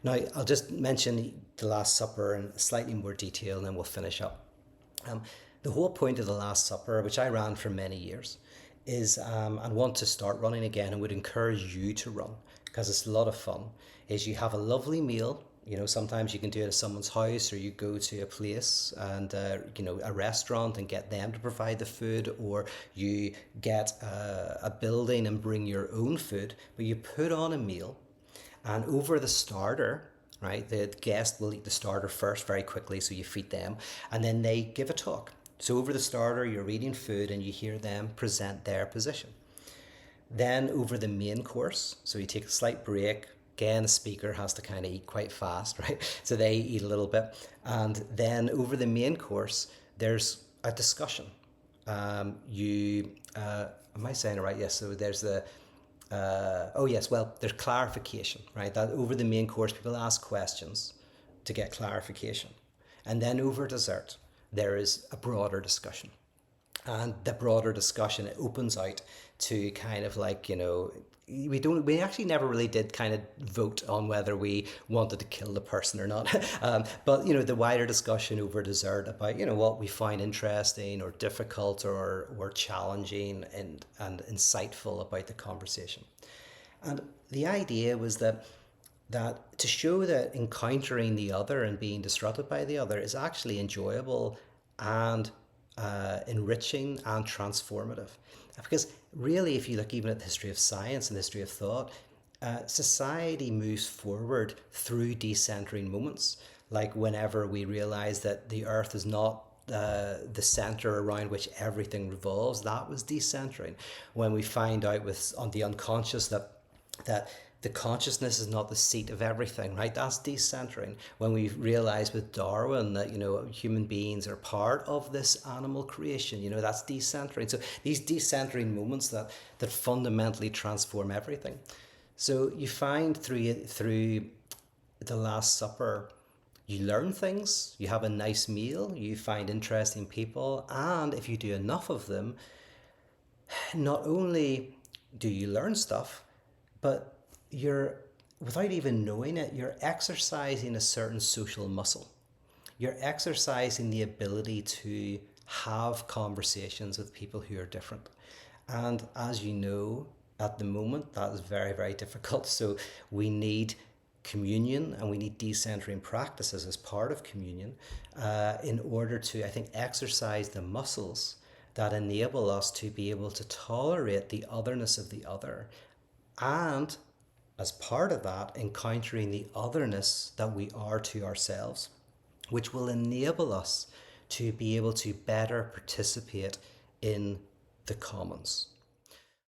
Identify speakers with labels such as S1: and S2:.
S1: Now, I'll just mention the Last Supper in slightly more detail and then we'll finish up. Um, the whole point of the Last Supper, which I ran for many years, is and want to start running again and would encourage you to run because it's a lot of fun. Is you have a lovely meal. You know, sometimes you can do it at someone's house, or you go to a place and a restaurant and get them to provide the food, or you get a building and bring your own food. But you put on a meal, and over the starter, right, the guest will eat the starter first very quickly, so you feed them, and then they give a talk. So over the starter, you're eating food and you hear them present their position. Then over the main course, so you take a slight break. Again, the speaker has to kind of eat quite fast, right? So they eat a little bit. And then over the main course, there's a discussion. Am I saying it right? Yes. So there's oh yes, well, there's clarification, right? That over the main course, people ask questions to get clarification. And then over dessert, there is a broader discussion. And the broader discussion, it opens out to kind of like, we actually never really did kind of vote on whether we wanted to kill the person or not. But the wider discussion over dessert about what we find interesting or difficult or challenging and insightful about the conversation. And the idea was that to show that encountering the other and being disrupted by the other is actually enjoyable and enriching and transformative. Because really, if you look even at the history of science and the history of thought, society moves forward through decentering moments. Like whenever we realize that the earth is not the center around which everything revolves, that was decentering. When we find out on the unconscious that the consciousness is not the seat of everything, right? That's decentering. When we realize with Darwin that, human beings are part of this animal creation, that's decentering. So these decentering moments that fundamentally transform everything. So you find through the Last Supper, you learn things, you have a nice meal, you find interesting people, and if you do enough of them, not only do you learn stuff, but you're, without even knowing it, you're exercising a certain social muscle. You're exercising the ability to have conversations with people who are different. And as you know, at the moment, that is very, very difficult. So we need communion and we need decentering practices as part of communion in order to, I think, exercise the muscles that enable us to be able to tolerate the otherness of the other, and as part of that, encountering the otherness that we are to ourselves, which will enable us to be able to better participate in the commons.